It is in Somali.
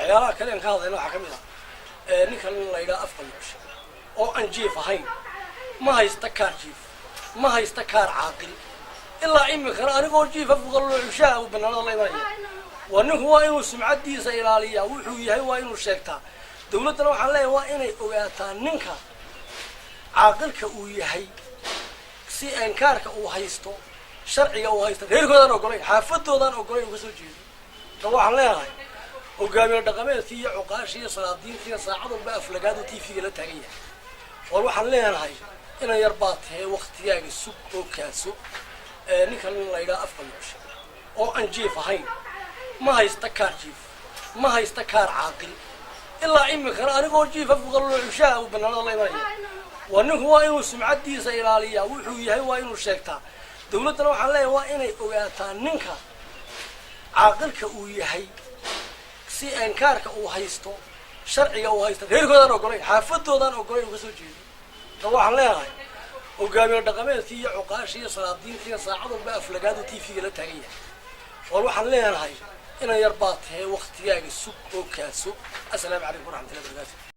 waxyaalaha kale aan ka hadlayna waxaa ka mid ah ninkan la yidhaha afka muqsho oo aan jiif ahayn ma haysta kaar jiif ma haysta kaar caaqil ilaa iminkana anigoo jiif afqallo cushaa u banaanada la imanaya waa ninku waa inuu sumcadiisa ilaaliyaa wuxuu yahay waa inuu sheegtaa dawladdana waxaan leeyahay waa inay ogaataa ninka caaqilka uu yahay si aankaarka uu haysto sharciga uu haysto reerkoodaan ogolayn xaafadoodaan ogolayn uga soo jeedo da waxaan leeyahay hogaamiye dhaqameedkii iyo cuqaashii iyo salaadiintiina saacad walba aflagaadu tv-ga la taagan yahay war waxaan leenahay inan yar baa tahay waktigaaga sug oo kaaso ninkan la yidhaha afka muqsho oo aan jiif ahayn ma haysta kaar jiif ma haysta kaar caaqil ilaa iminkana anigoo jiif afqallo cushaa u banaanada la imanaya waa ninku waa inuu sumcadiisa ilaaliyaa wuxuu yahay waa inuu sheegtaa dawladdana waxaan leeyahay waa inay ogaataa ninka caaqilka uu yahay si aankaarka uu haysto sharciga uu haysto reerkoodaan ogolayn xaafadoodaan ogolayn uga soo jeedo da waxaan leenahay hogaamiye dhaqameedkii iyo cuqaashii iyo salaadiintiina saacad walba aflagaadu tv-ga la taagan yahay war waxaan leenahay inan yar baa tahay waktigaaga sug oo kaaso assalaamu calaykum waraxmatullahi wabarakatu